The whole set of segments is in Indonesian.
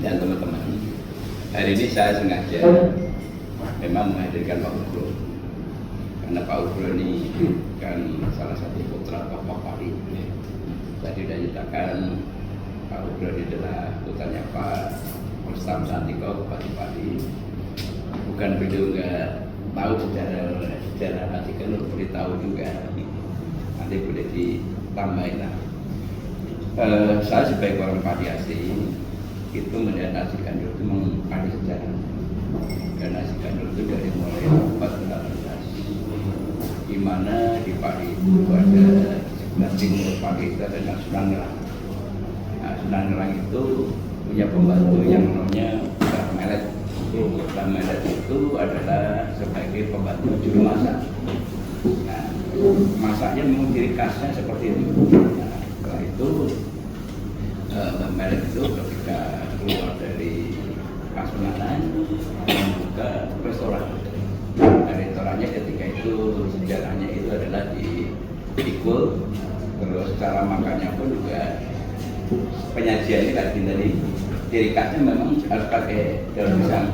dan teman-teman. Hari ini saya sengaja memang menghadirkan Pak Ugro, karena Pak Ugro ini kan salah satu putra Bapak Pari. Tadi sudah nyatakan Pak Ugro ini adalah putranya Pak Rustam Santiko, Bupati Pati. Bukan beliau nggak tahu sejarah nanti kan boleh tahu juga, nanti boleh ditambahin lah. Saya sebagai orang Pati asli itu melihat nasi gandul itu mengkaji sejarah. Dan nasi gandul itu dari mulai abad ke-18, di mana di Pati itu ada sebelah timur Pati itu ada Sunan Ngerang. Nah, Sunan Ngerang itu punya pembantu yang namanya Mbah Melet. Mbah Melet itu adalah sebagai pembantu juru masak. Nah, masaknya memang ciri khasnya seperti itu. Nah, setelah itu Mbah Melet itu ketika keluar dari Kasunanan membuka restoran. Nah, restorannya ketika itu sejarahnya itu adalah di Ikul. Terus cara makannya pun juga penyajiannya kayak gini tadi. Ciri khasnya memang harus pakai daun pisang.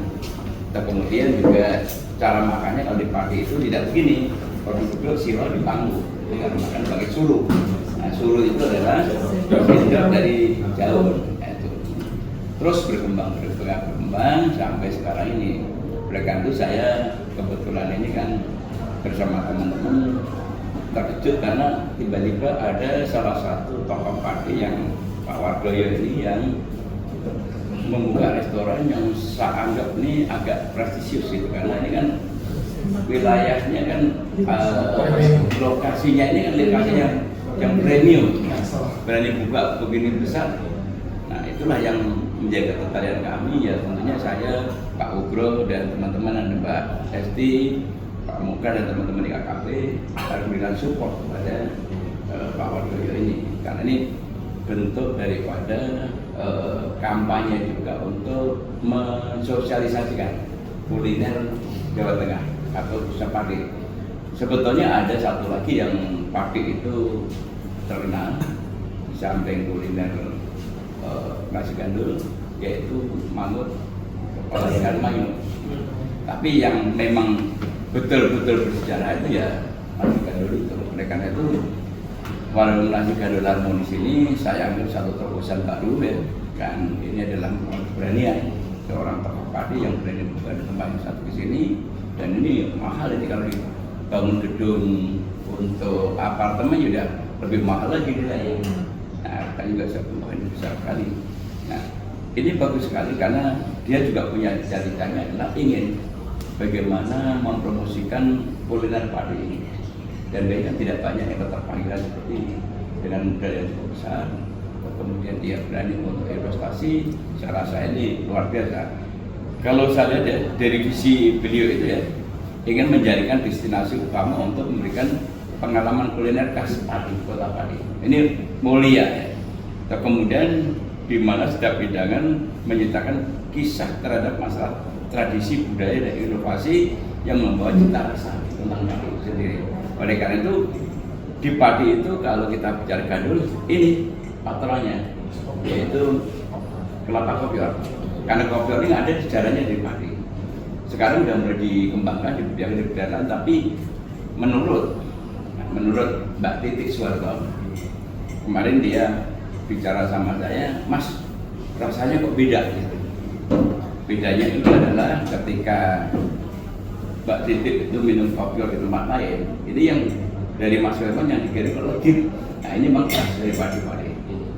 Dan kemudian juga cara makannya kalau di Pati itu tidak begini. Orang dulu siro di panggung, dengan makan pakai suluh. Nah, suluh itu adalah sendok dari jauh. Terus berkembang sampai sekarang ini. Oleh karena itu saya kebetulan ini kan bersama teman-teman terkejut karena tiba-tiba ada salah satu tokoh Pati yang Pak Wardoyo ini yang membuka restoran yang saya anggap ini agak prestisius gitu, karena ini kan wilayahnya kan lokasinya ini kan lokasi yang premium, berani buka begini besar. Nah, itulah yang menjaga ketertarikan kami, ya tentunya saya, Pak Ugro dan teman-teman, dan Mbak Esti, Pak Muka dan teman-teman di KKP harus memberikan support kepada Pak Wardoyo ini, karena ini bentuk daripada kampanye juga untuk mensosialisasikan kuliner Jawa Tengah atau khususnya Pati. Sebetulnya ada satu lagi yang Pati itu terkenal di samping kuliner nasi gandul, yaitu mangut kepala ikan mayung. Tapi yang memang betul-betul bersejarah itu ya nasi gandul itu. Oleh karena itu warung nasi gandul harmonis ini saya anggap satu terobosan baru ya. Kan ini adalah keberanian seorang tokoh Pati yang berani buka di tempat yang satu di sini, dan ini mahal ini kalau dibangun gedung untuk apartemen juga lebih mahal lagi nilainya. Nah, kan juga sebuah ini besar sekali. Nah, ini bagus sekali karena dia juga punya cita-citanya adalah ingin bagaimana mempromosikan kuliner Pati ini. Dan dia tidak banyak yang tetap panggilan seperti ini dengan modal yang cukup besar. Kemudian dia berani untuk investasi, saya rasa ini luar biasa. Kalau saya lihat ya, dari visi beliau itu ya, ingin menjadikan destinasi utama untuk memberikan pengalaman kuliner khas Pati, kota Pati. Ini mulia ya. Dan kemudian di mana setiap hidangan menyertakan kisah terhadap masalah tradisi, budaya, dan inovasi yang membawa cita rasa tentang Pati itu sendiri. Oleh karena itu di Pati itu kalau kita bicara gandul, ini patronnya yaitu kelapa kopior. Karena kopior ini ada sejarahnya di Pati. Sekarang sudah mulai dikembangkan di budaya, tapi menurut Mbak Titik Suwarto, kemarin dia bicara sama saya, Mas, rasanya kok beda gitu. Bedanya itu adalah ketika Mbak Titik itu minum kopior di tempat lain, ini yang dari Mas Firman yang dikirim ke Legit. Nah, ini memang khas dari Pati.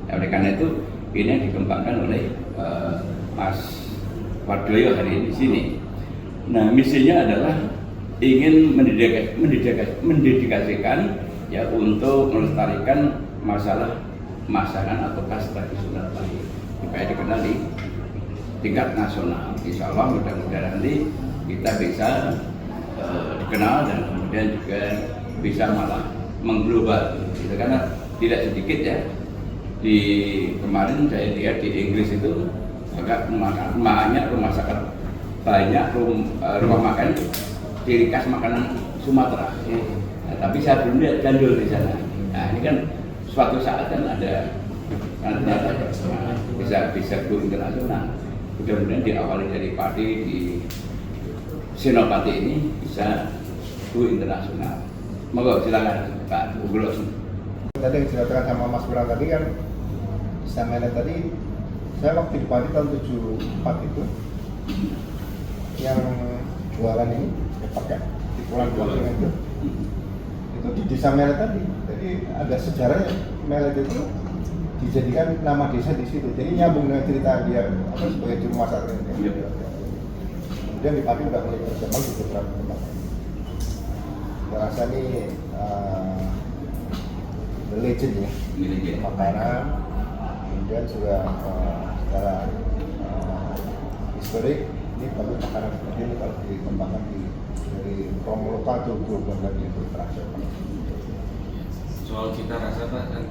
Oleh karena itu ini yang dikembangkan oleh Mas Wardoyo hari ini di sini. Nah, misinya adalah ingin mendedikasikan ya untuk melestarikan masalah masakan atau khas tradisional Pati supaya dikenal di tingkat nasional. Insya Allah mudah-mudahan nanti kita bisa dikenal dan kemudian juga bisa malah mengglobal. Gitu. Karena tidak sedikit ya. Di kemarin saya lihat di Inggris itu agak banyak rumah makan ciri khas makanan Sumatera. Nah, tapi saya belum lihat gandul di sana. Nah, ini kan suatu saat kan ada Karena ternyata bisa go internasional. Mudah-mudahan diawali dari Pati di Senopati ini bisa go internasional. Monggo silakan Pak Ugro. Tadi yang diceritakan sama Mas Burhan tadi kan, Samela tadi, saya waktu di Pati tahun 74 itu, yang jualan ini pakai di pulang itu di desa Melet tadi. Jadi ada sejarahnya, Melet itu dijadikan nama desa di situ. Jadi nyambung dengan cerita dia sebagai juru masak ini. Kemudian di Pati udah mulai berkembang di beberapa tempat. Saya rasa ini the legend ya, makanan. Kemudian juga secara historik ini bagus makanan seperti ini kalau dikembangkan dari promo lokal ke global dan internasional. Soal cita rasa Pak kan